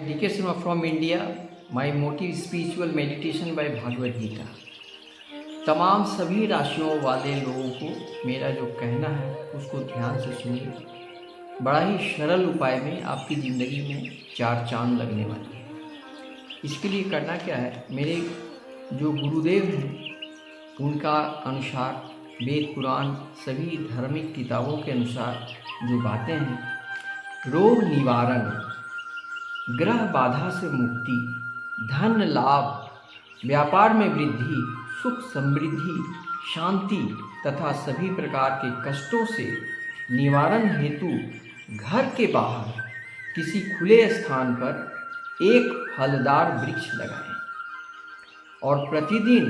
Dedication from India, my motive spiritual meditation by Bhagavad Gita। तमाम सभी राशियों वाले लोगों को मेरा जो कहना है उसको ध्यान से सुनिए। बड़ा ही सरल उपाय में आपकी ज़िंदगी में चार चांद लगने वाले हैं। इसके लिए करना क्या है, मेरे जो गुरुदेव हैं उनका अनुसार वेद पुराण सभी धार्मिक किताबों के अनुसार जो बातें हैं, रोग निवारण, ग्रह बाधा से मुक्ति, धन लाभ, व्यापार में वृद्धि, सुख समृद्धि, शांति तथा सभी प्रकार के कष्टों से निवारण हेतु घर के बाहर किसी खुले स्थान पर एक फलदार वृक्ष लगाएं और प्रतिदिन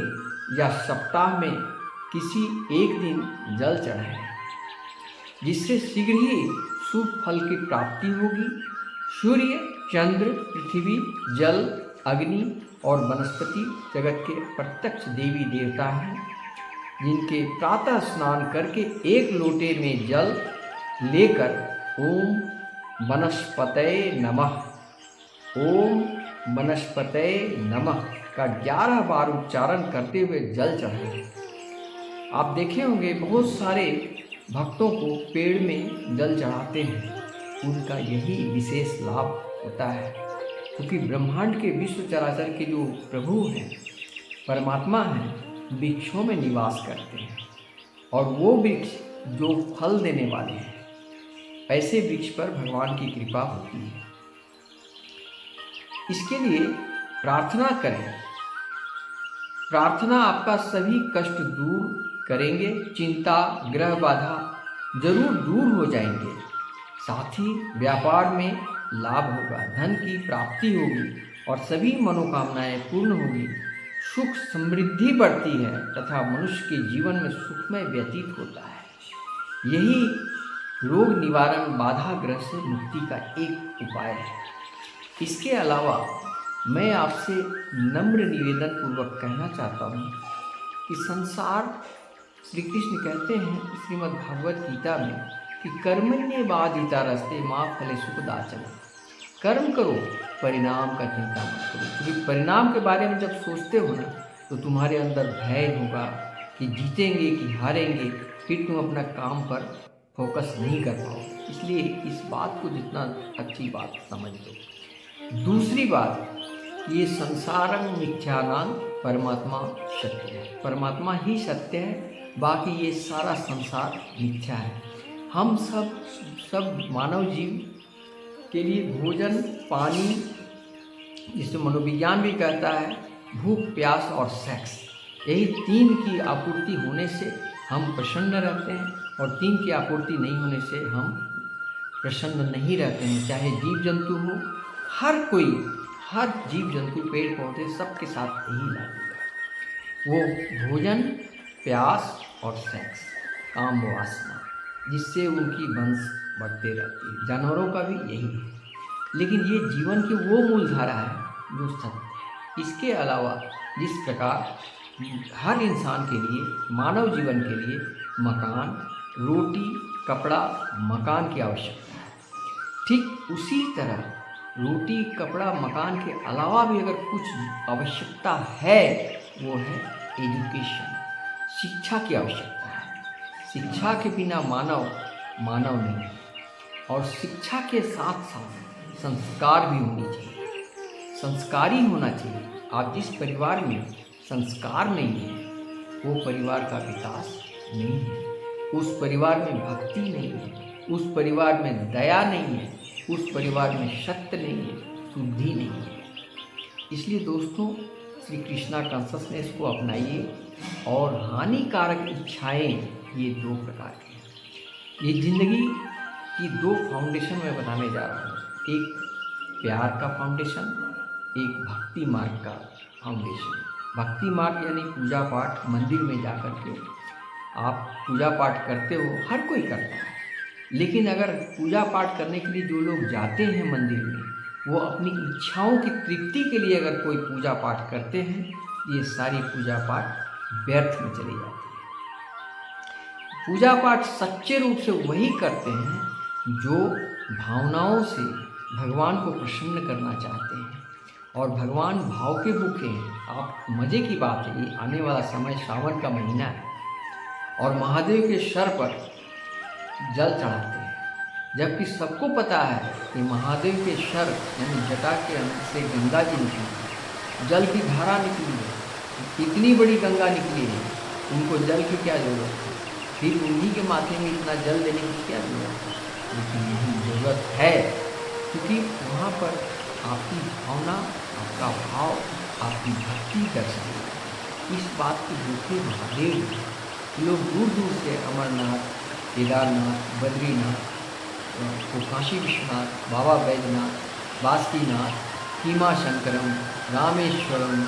या सप्ताह में किसी एक दिन जल चढ़ाएं, जिससे शीघ्र ही शुभ फल की प्राप्ति होगी। सूर्य, चंद्र, पृथ्वी, जल, अग्नि और वनस्पति जगत के प्रत्यक्ष देवी देवता हैं, जिनके प्रातः स्नान करके एक लोटे में जल लेकर ओम वनस्पतये नमः, ओम वनस्पतये नमः का 11 बार उच्चारण करते हुए जल चढ़ाएं। आप देखे होंगे बहुत सारे भक्तों को पेड़ में जल चढ़ाते हैं, उनका यही विशेष लाभ होता है, क्योंकि ब्रह्मांड के विश्व चराचर के जो प्रभु हैं, परमात्मा हैं, वृक्षों में निवास करते हैं और वो वृक्ष जो फल देने वाले हैं, ऐसे वृक्ष पर भगवान की कृपा होती है। इसके लिए प्रार्थना करें। प्रार्थना आपका सभी कष्ट दूर करेंगे, चिंता, ग्रह बाधा जरूर दूर हो जाएंगे। साथ ही व्यापार में लाभ होगा, धन की प्राप्ति होगी और सभी मनोकामनाएं पूर्ण होगी। सुख समृद्धि बढ़ती है तथा मनुष्य के जीवन में सुखमय व्यतीत होता है। यही रोग निवारण, बाधा ग्रह से मुक्ति का एक उपाय है। इसके अलावा मैं आपसे नम्र निवेदन पूर्वक कहना चाहता हूँ कि संसार, श्री कृष्ण कहते हैं श्रीमद् भागवत गीता में कि कर्मण्येवाधिता रस्ते माँ फले सुखदाचन, कर्म करो, परिणाम का चिंता मत करो। क्योंकि परिणाम के बारे में जब सोचते हो ना, तो तुम्हारे अंदर भय होगा कि जीतेंगे कि हारेंगे, फिर तुम अपना काम पर फोकस नहीं कर पाओगे। इसलिए इस बात को जितना अच्छी बात समझ लो। दूसरी बात, ये संसारं मिथ्यानां परमात्मा सत्य है। परमात्मा ही सत्य है, बाकी ये सारा संसार मिथ्या है। हम सब मानव जीव के लिए भोजन, पानी, जिसे मनोविज्ञान भी कहता है, भूख, प्यास और सेक्स, यही तीन की आपूर्ति होने से हम प्रसन्न रहते हैं और तीन की आपूर्ति नहीं होने से हम प्रसन्न नहीं रहते हैं। चाहे जीव जंतु हो, हर जीव जंतु, पेड़ पौधे, सबके साथ यही लागू है। वो भोजन, प्यास और सेक्स, काम वासना, जिससे उनकी वंश बढ़ते रहती है। जानवरों का भी यही है। लेकिन ये जीवन की वो मूलधारा है जो सत्य है। इसके अलावा जिस प्रकार हर इंसान के लिए, मानव जीवन के लिए मकान, रोटी, कपड़ा, मकान की आवश्यकता है, ठीक उसी तरह रोटी, कपड़ा, मकान के अलावा भी अगर कुछ आवश्यकता है, वो है एजुकेशन, शिक्षा की आवश्यकता है। शिक्षा के बिना मानव नहीं है। और शिक्षा के साथ साथ संस्कार भी होनी चाहिए, संस्कारी होना चाहिए। आप जिस परिवार में संस्कार नहीं है, वो परिवार का विकास नहीं है, उस परिवार में भक्ति नहीं है, उस परिवार में दया नहीं है, उस परिवार में सत्य नहीं है, शुद्धि नहीं है। इसलिए दोस्तों, श्री कृष्णा कॉन्शसनेस को अपनाइए और हानिकारक इच्छाएं ये दो प्रकार की हैं। ये जिंदगी की दो फाउंडेशन मैं बताने जा रहा हूँ, एक प्यार का फाउंडेशन, एक भक्ति मार्ग का फाउंडेशन। भक्ति मार्ग यानी पूजा पाठ, मंदिर में जाकर के आप पूजा पाठ करते हो, हर कोई करता है। लेकिन अगर पूजा पाठ करने के लिए जो लोग जाते हैं मंदिर में, वो अपनी इच्छाओं की तृप्ति के लिए अगर कोई पूजा पाठ करते हैं, ये सारी पूजा पाठ व्यर्थ में चली जाती है। पूजा पाठ सच्चे रूप से वही करते हैं जो भावनाओं से, भगवान को प्रसन्न करना चाहते हैं और भगवान भाव के भूखे हैं। आप मज़े की बात है, ये आने वाला समय सावन का महीना है और महादेव के सर पर जल चढ़ाते हैं, जबकि सबको पता है कि महादेव के सर यानी जटा के अंत से गंगा जी निकली है, जल की धारा निकली है, इतनी बड़ी गंगा निकली है, उनको जल की क्या जरूरत है? फिर उन्हीं के माथे में इतना जल देने की क्या जरूरत है? लेकिन यही जरूरत है, क्योंकि वहाँ पर आपकी भावना, आपका भाव, आपकी भक्ति दर्शाई। इस बात के भूखे महादेव हैं। लोग दूर दूर से अमरनाथ, केदारनाथ, बद्रीनाथ, तो काशी विश्वनाथ, बाबा बैजनाथ, बासुकीनाथ, कीमा शंकरम, रामेश्वरम,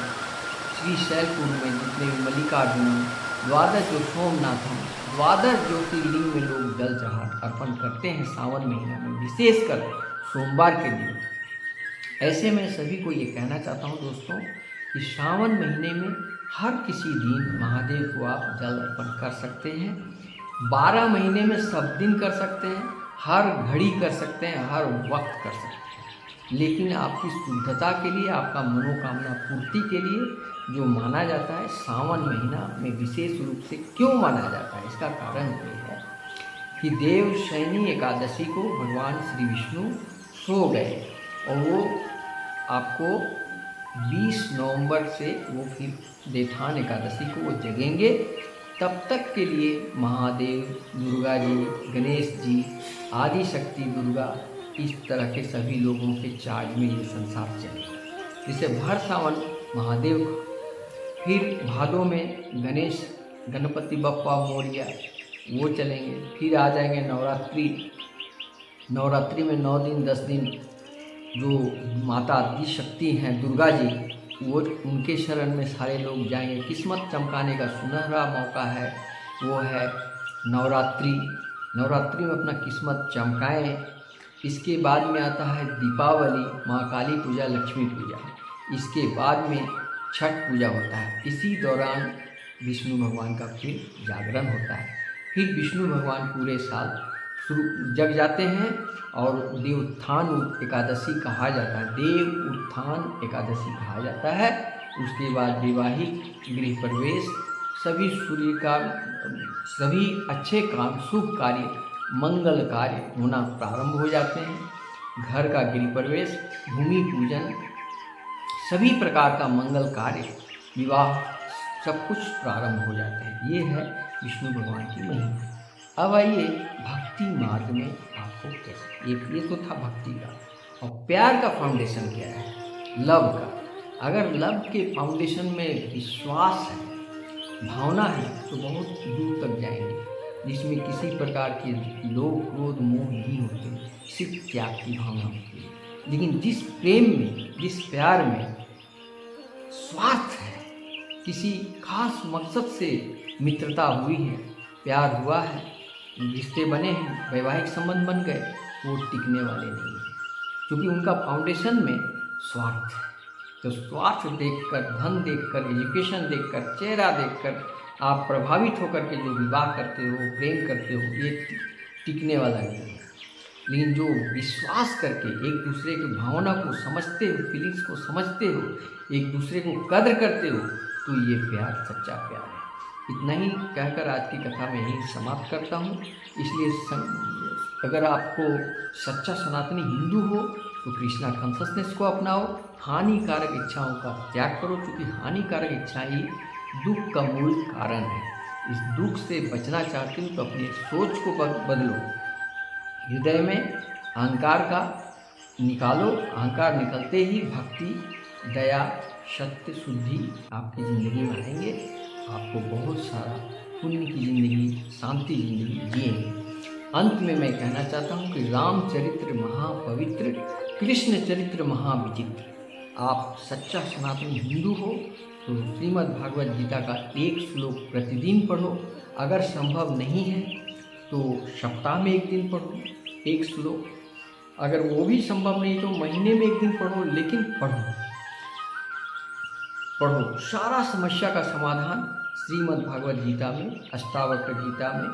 श्रीशैलपुर में जितने भी मल्लिकार्जुनम, द्वादश जो सोमनाथम, द्वादश ज्योतिर्लिंग में लोग जल चढ़ा अर्पण करते हैं सावन महीना में, विशेषकर सोमवार के दिन। ऐसे में सभी को ये कहना चाहता हूँ दोस्तों कि सावन महीने में हर किसी दिन महादेव को आप जल अर्पण कर सकते हैं। 12 महीने में सब दिन कर सकते हैं, हर घड़ी कर सकते हैं, हर वक्त कर सकते हैं। लेकिन आपकी शुद्धता के लिए, आपका मनोकामना पूर्ति के लिए जो माना जाता है सावन महीना में विशेष रूप से क्यों माना जाता है, इसका कारण ये है कि देवशयनी एकादशी को भगवान श्री विष्णु सो गए और वो आपको 20 नवंबर से वो फिर देवठान एकादशी को वो जगेंगे। तब तक के लिए महादेव, दुर्गा जी, गणेश जी, आदि शक्ति दुर्गा, इस तरह के सभी लोगों के चार्ज में ये संसार चले। जिसे भर सावन महादेव का, फिर भादों में गणेश, गणपति बप्पा मोरिया वो चलेंगे। फिर आ जाएंगे नवरात्रि। नवरात्रि में 9 दिन 10 दिन जो माता आदि शक्ति हैं दुर्गा जी, वो उनके शरण में सारे लोग जाएंगे। किस्मत चमकाने का सुनहरा मौका है, वो है नवरात्रि। नवरात्रि में अपना किस्मत चमकाएं। इसके बाद में आता है दीपावली, माँ काली पूजा, लक्ष्मी पूजा। इसके बाद में छठ पूजा होता है। इसी दौरान विष्णु भगवान का फिर जागरण होता है। फिर विष्णु भगवान पूरे साल जग जाते हैं और देव उत्थान एकादशी कहा जाता है, देव उत्थान एकादशी कहा जाता है। उसके बाद विवाहिक, गृह प्रवेश, सभी सूर्य का, सभी अच्छे काम, शुभ कार्य, मंगल कार्य होना प्रारंभ हो जाते हैं। घर का गृह प्रवेश, भूमि पूजन, सभी प्रकार का मंगल कार्य, विवाह, सब कुछ प्रारंभ हो जाते हैं। ये है विष्णु भगवान की महिमा। अब आइए भक्ति मार्ग में आपको कैसे, ये तो था भक्ति का। और प्यार का फाउंडेशन क्या है? लव का। अगर लव के फाउंडेशन में विश्वास है, भावना है, तो बहुत दूर तक जाएंगे, जिसमें किसी प्रकार के लोभ, क्रोध, मोह नहीं होते, सिर्फ त्याग की भावना होती है। लेकिन जिस प्रेम में, जिस प्यार में स्वार्थ है, किसी खास मकसद से मित्रता हुई है, प्यार हुआ है, रिश्ते बने हैं, वैवाहिक संबंध बन गए, वो टिकने वाले नहीं हैं, क्योंकि उनका फाउंडेशन में स्वार्थ है। तो स्वार्थ देखकर, धन देखकर, एजुकेशन देखकर, चेहरा देखकर आप प्रभावित होकर के जो विवाह करते हो, प्रेम करते हो, ये टिकने वाला नहीं है। लेकिन जो विश्वास करके एक दूसरे की भावना को समझते हो, फीलिंग्स को समझते हो, एक दूसरे को कद्र करते हो, तो ये प्यार सच्चा प्यार है। इतना ही कहकर आज की कथा में यही समाप्त करता हूँ। इसलिए अगर आपको सच्चा सनातनी हिंदू हो तो कृष्णा कॉन्शसनेस को अपनाओ, हानिकारक इच्छाओं का त्याग करो, क्योंकि हानिकारक इच्छा ही दुख का मूल कारण है। इस दुख से बचना चाहते हो तो अपनी सोच को बदलो, हृदय में अहंकार का निकालो। अहंकार निकलते ही भक्ति, दया, सत्य, शुद्धि आपकी ज़िंदगी में आएंगे। आपको बहुत सारा पुण्य की ज़िंदगी, शांति ज़िंदगी जिएंगे। अंत में मैं कहना चाहता हूँ कि रामचरित्र महापवित्र, कृष्ण चरित्र महाविचित्र। आप सच्चा सनातन हिंदू हो तो श्रीमद् भागवत गीता का एक श्लोक प्रतिदिन पढ़ो। अगर संभव नहीं है तो सप्ताह में एक दिन पढ़ो एक श्लोक। अगर वो भी संभव नहीं तो महीने में एक दिन पढ़ो, लेकिन पढ़ो। सारा समस्या का समाधान श्रीमद् भागवत गीता में, अष्टावक्र गीता में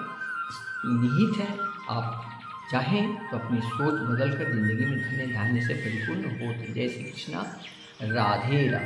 निहित है। आप चाहें तो अपनी सोच बदल कर जिंदगी में धन्य धान्य से परिपूर्ण होते। जय श्री कृष्णा। राधे राधे।